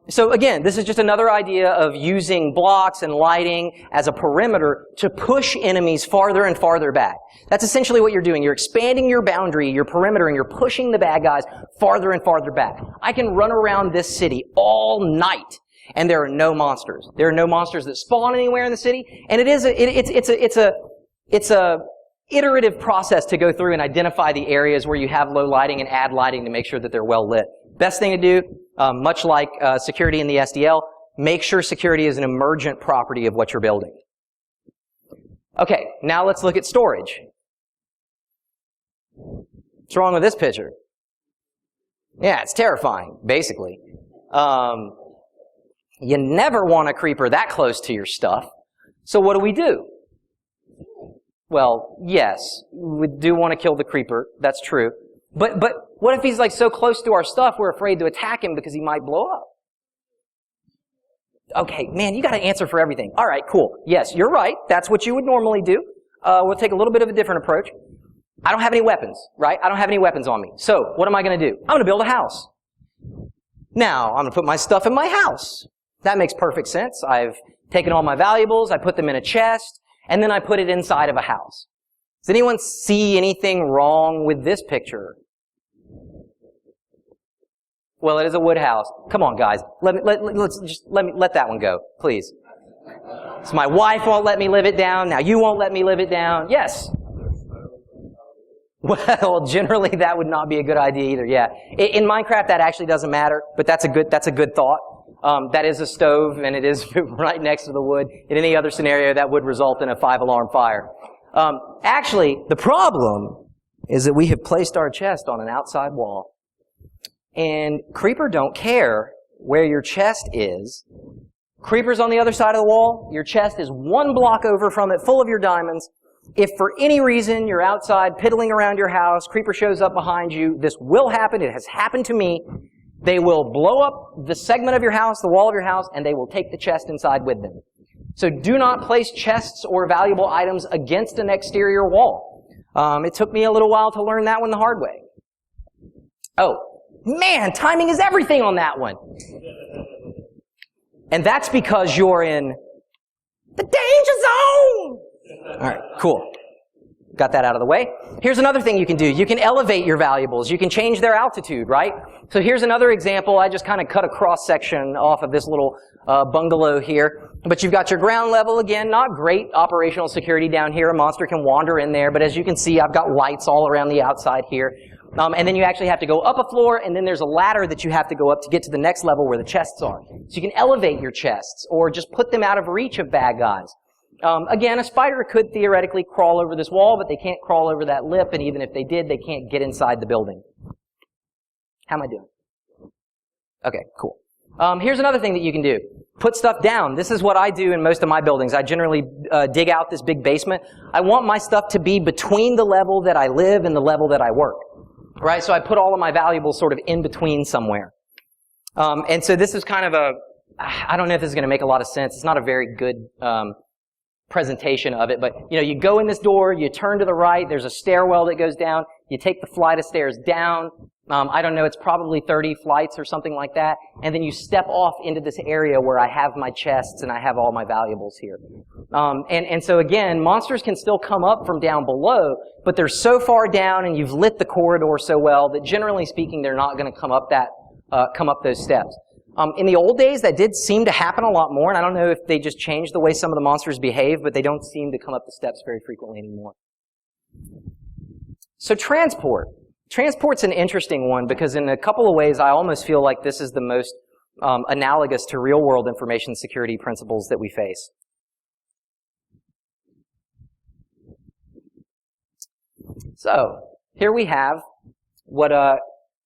Speaker 1: So again, this is just another idea of using blocks and lighting as a perimeter to push enemies farther and farther back. That's essentially what you're doing. You're expanding your boundary, your perimeter, and you're pushing the bad guys farther and farther back. I can run around this city all night, and there are no monsters. There are no monsters that spawn anywhere in the city, and it's a iterative process to go through and identify the areas where you have low lighting and add lighting to make sure that they're well lit. Best thing to do, much like security in the SDL, make sure security is an emergent property of what you're building. Okay, now let's look at storage. What's wrong with this picture? Yeah, it's terrifying, basically. You never want a creeper that close to your stuff. So what do? Well, yes, we do want to kill the creeper. That's true. But what if he's like so close to our stuff we're afraid to attack him because he might blow up? Okay, man, you got to answer for everything. All right, cool. Yes, you're right. That's what you would normally do. We'll take a little bit of a different approach. I don't have any weapons, right? I don't have any weapons on me. So what am I going to do? I'm going to build a house. Now, I'm going to put my stuff in my house. That makes perfect sense. I've taken all my valuables, I put them in a chest, and then I put it inside of a house. Does anyone see anything wrong with this picture? Well, it is a wood house. Come on, guys. Let that one go, please. So my wife won't let me live it down. Now you won't let me live it down. Yes. Well, generally that would not be a good idea either. Yeah. In Minecraft, that actually doesn't matter, but that's a good thought. That is a stove, and it is right next to the wood. In any other scenario, that would result in a 5-alarm fire. Actually, the problem is that we have placed our chest on an outside wall. And creeper don't care where your chest is. Creeper's on the other side of the wall. Your chest is 1 block over from it, full of your diamonds. If for any reason you're outside piddling around your house, creeper shows up behind you, this will happen. It has happened to me. They will blow up the segment of your house, the wall of your house, and they will take the chest inside with them. So do not place chests or valuable items against an exterior wall. It took me a little while to learn that one the hard way. Oh, man, timing is everything on that one. And that's because you're in the danger zone. All right, cool. Got that out of the way. Here's another thing you can do. You can elevate your valuables. You can change their altitude, right? So here's another example. I just kind of cut a cross-section off of this little bungalow here. But you've got your ground level. Again, not great operational security down here. A monster can wander in there. But as you can see, I've got lights all around the outside here. And then you actually have to go up a floor, and then there's a ladder that you have to go up to get to the next level where the chests are. So you can elevate your chests or just put them out of reach of bad guys. Again, a spider could theoretically crawl over this wall, but they can't crawl over that lip, and even if they did, they can't get inside the building. How am I doing? Okay, cool. Here's another thing that you can do. Put stuff down. This is what I do in most of my buildings. I generally dig out this big basement. I want my stuff to be between the level that I live and the level that I work. Right? So I put all of my valuables sort of in between somewhere. And so this is kind of I don't know if this is going to make a lot of sense. It's not a very good presentation of it, but you go in this door, you turn to the right, there's a stairwell that goes down, you take the flight of stairs down, I don't know, it's probably 30 flights or something like that, and then you step off into this area where I have my chests and I have all my valuables here. And so again, monsters can still come up from down below, but they're so far down and you've lit the corridor so well that generally speaking, they're not going to come up those steps. In the old days, that did seem to happen a lot more, and I don't know if they just changed the way some of the monsters behave, but they don't seem to come up the steps very frequently anymore. So transport. Transport's an interesting one because in a couple of ways, I almost feel like this is the most analogous to real-world information security principles that we face. So here we have what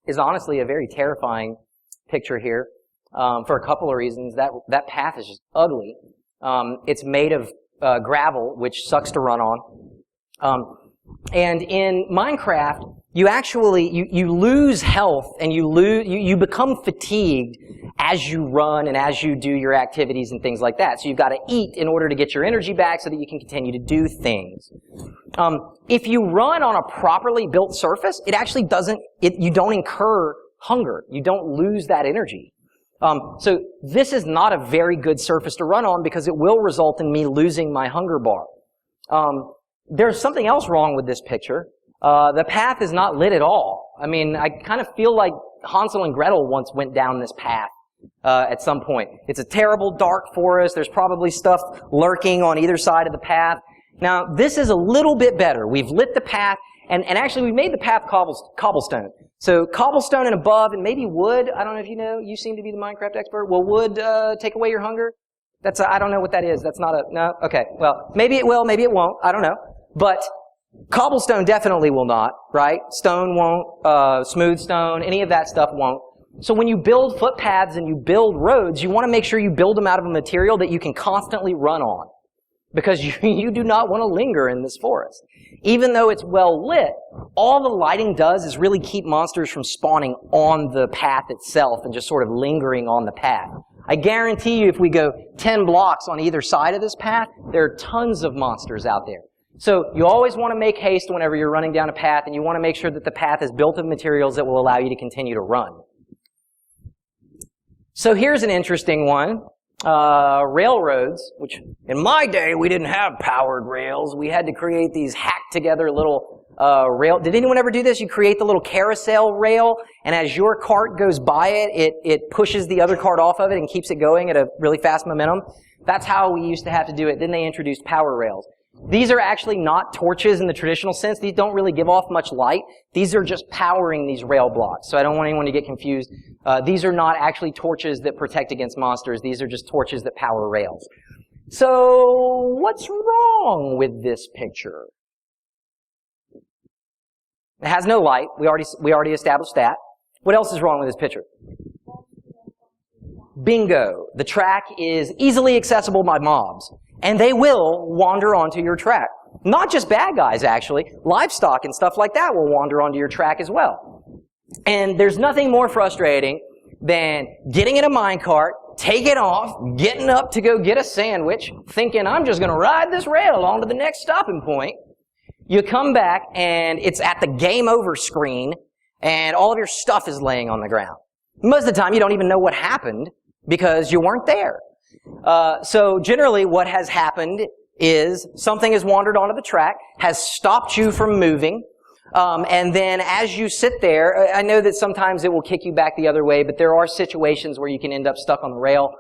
Speaker 1: is honestly a very terrifying picture here. For a couple of reasons. That path is just ugly. It's made of gravel, which sucks to run on. And in Minecraft, you actually, you lose health and you become fatigued as you run and as you do your activities and things like that. So you've got to eat in order to get your energy back so that you can continue to do things. If you run on a properly built surface, it actually you don't incur hunger. You don't lose that energy. So this is not a very good surface to run on because it will result in me losing my hunger bar. There's something else wrong with this picture. The path is not lit at all. I mean, I kind of feel like Hansel and Gretel once went down this path at some point. It's a terrible dark forest. There's probably stuff lurking on either side of the path. Now, this is a little bit better. We've lit the path, and actually we made the path cobblestone. So cobblestone and above, and maybe wood. I don't know if you know. You seem to be the Minecraft expert. Will wood take away your hunger? I don't know what that is. That's not no? Okay. Well, maybe it will, maybe it won't. I don't know. But cobblestone definitely will not, right? Stone won't, smooth stone, any of that stuff won't. So when you build footpaths and you build roads, you want to make sure you build them out of a material that you can constantly run on. Because you do not want to linger in this forest. Even though it's well lit, all the lighting does is really keep monsters from spawning on the path itself and just sort of lingering on the path. I guarantee you if we go 10 blocks on either side of this path, there are tons of monsters out there. So you always want to make haste whenever you're running down a path, and you want to make sure that the path is built of materials that will allow you to continue to run. So here's an interesting one. Railroads, which in my day we didn't have powered rails. We had to create these hacked together little rail. Did anyone ever do this? You create the little carousel rail, and as your cart goes by it pushes the other cart off of it and keeps it going at a really fast momentum. That's how we used to have to do it. Then they introduced power rails. These are actually not torches in the traditional sense. These don't really give off much light. These are just powering these rail blocks. So I don't want anyone to get confused. These are not actually torches that protect against monsters. These are just torches that power rails. So what's wrong with this picture? It has no light. We already established that. What else is wrong with this picture? Bingo. The track is easily accessible by mobs. And they will wander onto your track. Not just bad guys, actually. Livestock and stuff like that will wander onto your track as well. And there's nothing more frustrating than getting in a minecart, taking off, getting up to go get a sandwich, thinking, I'm just going to ride this rail on to the next stopping point. You come back, and it's at the game over screen, and all of your stuff is laying on the ground. Most of the time, you don't even know what happened because you weren't there. So generally what has happened is something has wandered onto the track, has stopped you from moving, and then as you sit there, I know that sometimes it will kick you back the other way, but there are situations where you can end up stuck on the rail.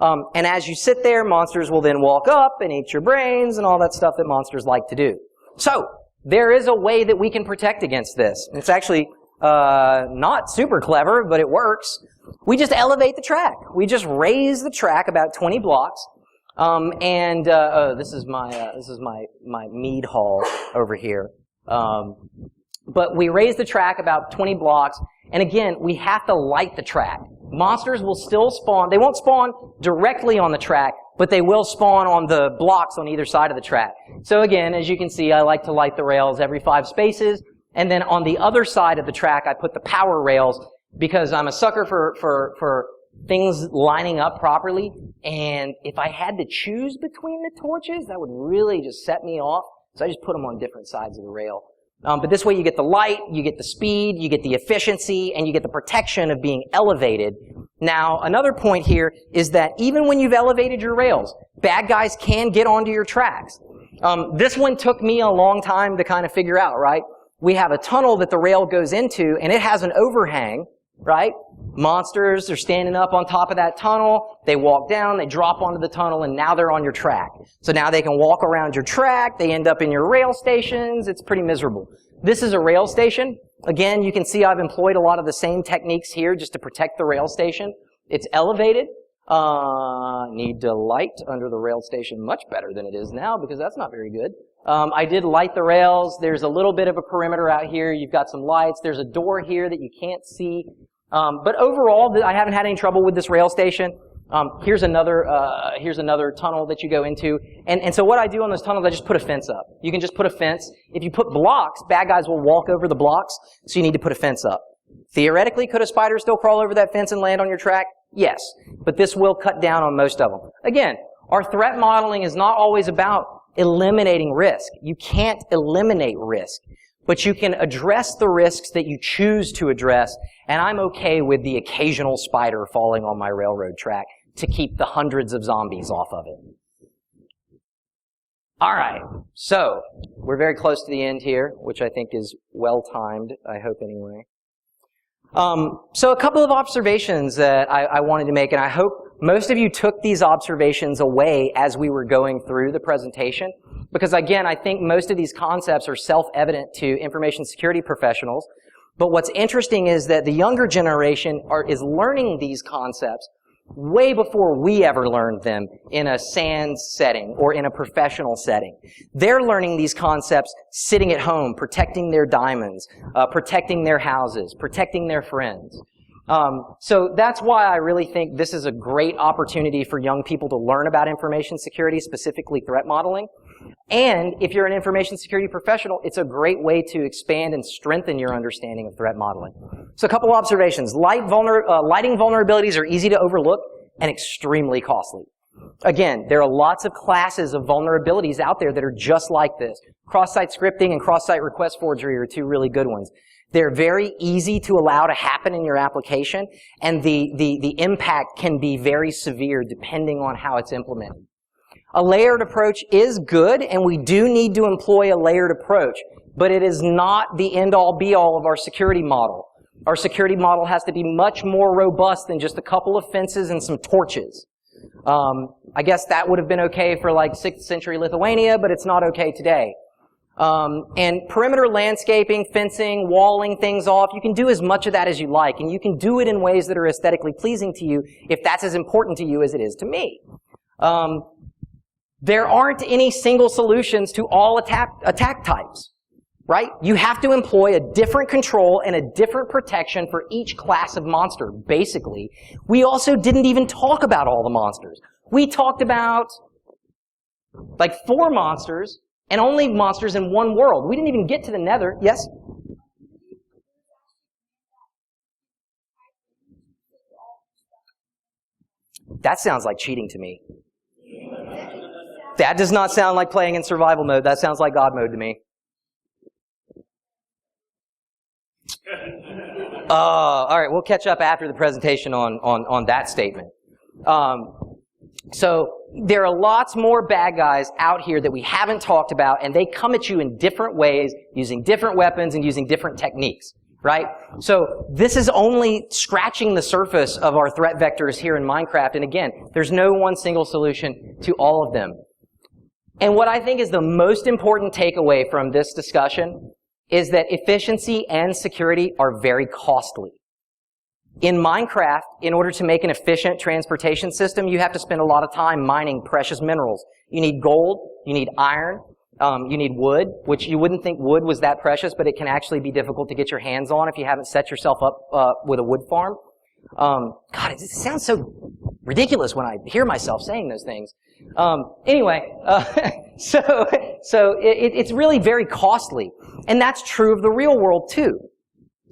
Speaker 1: And as you sit there, monsters will then walk up and eat your brains and all that stuff that monsters like to do. So there is a way that we can protect against this. It's actually not super clever, but it works. We just elevate the track. We just raise the track about 20 blocks. This is my mead hall over here. But we raise the track about 20 blocks, and again, we have to light the track. Monsters will still spawn. They won't spawn directly on the track, but they will spawn on the blocks on either side of the track. So again, as you can see, I like to light the rails every 5 spaces, and then on the other side of the track, I put the power rails, because I'm a sucker for things lining up properly, and if I had to choose between the torches, that would really just set me off, so I just put them on different sides of the rail. But this way you get the light, you get the speed, you get the efficiency, and you get the protection of being elevated. Now, another point here is that even when you've elevated your rails, bad guys can get onto your tracks. This one took me a long time to kind of figure out, right? We have a tunnel that the rail goes into, and it has an overhang, right? Monsters are standing up on top of that tunnel. They walk down, they drop onto the tunnel, and now they're on your track. So now they can walk around your track. They end up in your rail stations. It's pretty miserable. This is a rail station. Again, you can see I've employed a lot of the same techniques here just to protect the rail station. It's elevated. Need to light under the rail station much better than it is now because that's not very good. I did light the rails. There's a little bit of a perimeter out here. You've got some lights. There's a door here that you can't see. But overall, I haven't had any trouble with this rail station. Here's another tunnel that you go into. And so what I do on those tunnels, I just put a fence up. You can just put a fence. If you put blocks, bad guys will walk over the blocks, so you need to put a fence up. Theoretically, could a spider still crawl over that fence and land on your track? Yes. But this will cut down on most of them. Again, our threat modeling is not always about eliminating risk. You can't eliminate risk, but you can address the risks that you choose to address, and I'm okay with the occasional spider falling on my railroad track to keep the hundreds of zombies off of it. All right, so we're very close to the end here, which I think is well-timed, I hope anyway. So a couple of observations that I wanted to make, and I hope most of you took these observations away as we were going through the presentation, because again, I think most of these concepts are self-evident to information security professionals, but what's interesting is that the younger generation is learning these concepts way before we ever learned them in a SANS setting or in a professional setting. They're learning these concepts sitting at home, protecting their diamonds, protecting their houses, protecting their friends. So that's why I really think this is a great opportunity for young people to learn about information security, specifically threat modeling. And if you're an information security professional, it's a great way to expand and strengthen your understanding of threat modeling. So a couple observations. Lighting vulnerabilities are easy to overlook and extremely costly. Again, there are lots of classes of vulnerabilities out there that are just like this. Cross-site scripting and cross-site request forgery are two really good ones. They're very easy to allow to happen in your application, and the impact can be very severe depending on how it's implemented. A layered approach is good, and we do need to employ a layered approach, but it is not the end-all be-all of our security model. Our security model has to be much more robust than just a couple of fences and some torches. I guess that would have been okay for like 6th century Lithuania, but it's not okay today. And perimeter landscaping, fencing, walling things off, you can do as much of that as you like, and you can do it in ways that are aesthetically pleasing to you if that's as important to you as it is to me. There aren't any single solutions to all attack types, right? You have to employ a different control and a different protection for each class of monster, basically. We also didn't even talk about all the monsters. We talked about like 4 monsters and only monsters in one world. We didn't even get to the Nether. Yes? That sounds like cheating to me. That does not sound like playing in survival mode. That sounds like God mode to me. All right, we'll catch up after the presentation on that statement. So there are lots more bad guys out here that we haven't talked about, and they come at you in different ways, using different weapons and using different techniques, right? So this is only scratching the surface of our threat vectors here in Minecraft, and again, there's no one single solution to all of them. And what I think is the most important takeaway from this discussion is that efficiency and security are very costly. In Minecraft, in order to make an efficient transportation system, you have to spend a lot of time mining precious minerals. You need gold, you need iron, you need wood, which you wouldn't think wood was that precious, but it can actually be difficult to get your hands on if you haven't set yourself up with a wood farm. God, it sounds so ridiculous when I hear myself saying those things. Anyway, so it's really very costly. And that's true of the real world too.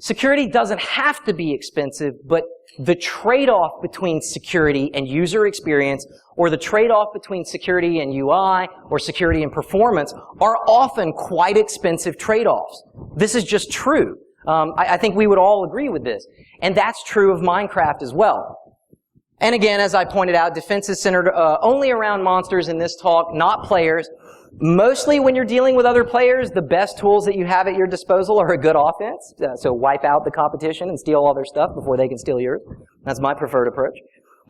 Speaker 1: Security doesn't have to be expensive, but the trade-off between security and user experience, or the trade-off between security and UI, or security and performance, are often quite expensive trade-offs. This is just true. I think we would all agree with this. And that's true of Minecraft as well. And again, as I pointed out, defense is centered only around monsters in this talk, not players. Mostly when you're dealing with other players, the best tools that you have at your disposal are a good offense. So wipe out the competition and steal all their stuff before they can steal yours. That's my preferred approach.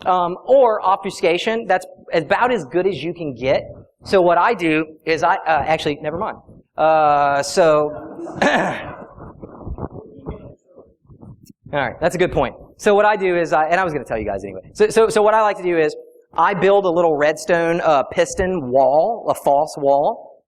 Speaker 1: Or obfuscation. That's about as good as you can get. So what I do is actually, never mind. All right, that's a good point. So what I do is, and I was going to tell you guys anyway. So what I like to do is, I build a little redstone piston wall, a false wall,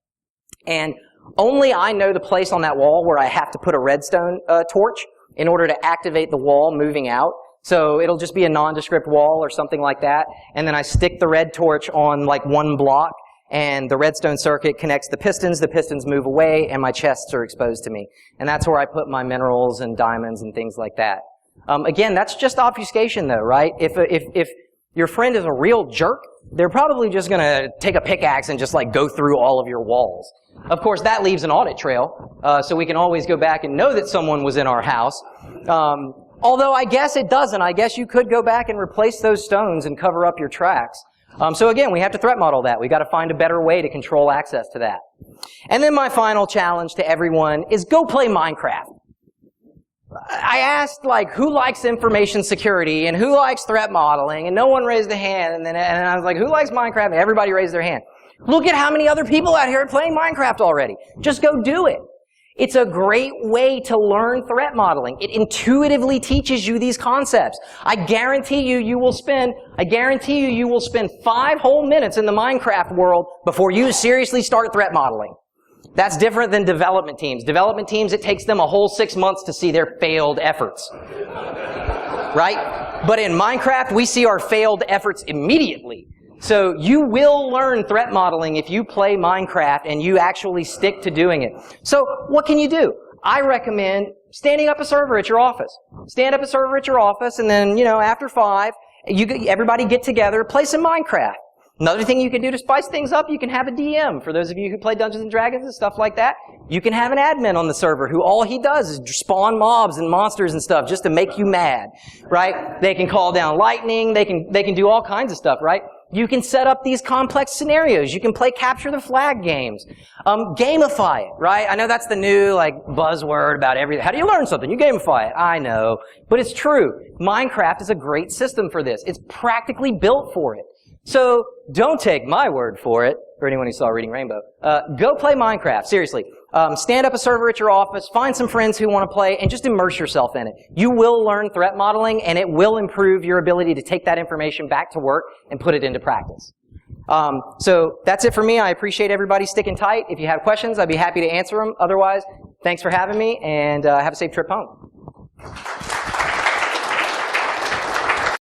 Speaker 1: and only I know the place on that wall where I have to put a redstone torch in order to activate the wall moving out. So it'll just be a nondescript wall or something like that. And then I stick the red torch on like one block, and the redstone circuit connects the pistons move away, and my chests are exposed to me. And that's where I put my minerals and diamonds and things like that. Again, that's just obfuscation though, right? If your friend is a real jerk, they're probably just going to take a pickaxe and just like go through all of your walls. Of course, that leaves an audit trail, so we can always go back and know that someone was in our house. Although I guess it doesn't. I guess you could go back and replace those stones and cover up your tracks. So again, we have to threat model that. We got to find a better way to control access to that. And then my final challenge to everyone is go play Minecraft. I asked, like, who likes information security and who likes threat modeling, and no one raised a hand. And I was like, who likes Minecraft? And everybody raised their hand. Look at how many other people out here are playing Minecraft already. Just go do it. It's a great way to learn threat modeling. It intuitively teaches you these concepts. I guarantee you will spend 5 whole minutes in the Minecraft world before you seriously start threat modeling. That's different than development teams. Development teams, it takes them a whole 6 months to see their failed efforts. Right? But in Minecraft, we see our failed efforts immediately. So you will learn threat modeling if you play Minecraft and you actually stick to doing it. So what can you do? I recommend standing up a server at your office. Stand up a server at your office, and then, after 5, everybody get together, play some Minecraft. Another thing you can do to spice things up, you can have a DM. For those of you who play Dungeons & Dragons and stuff like that, you can have an admin on the server who all he does is spawn mobs and monsters and stuff just to make you mad, right? They can call down lightning, they can do all kinds of stuff, right? You can set up these complex scenarios. You can play capture the flag games. Gamify it, right? I know that's the new buzzword about everything. How do you learn something? You gamify it. I know. But it's true. Minecraft is a great system for this. It's practically built for it. So don't take my word for it, or anyone who saw Reading Rainbow. Go play Minecraft, seriously. Stand up a server at your office, find some friends who want to play, and just immerse yourself in it. You will learn threat modeling, and it will improve your ability to take that information back to work and put it into practice. So that's it for me. I appreciate everybody sticking tight. If you have questions, I'd be happy to answer them. Otherwise, thanks for having me, and have a safe trip home.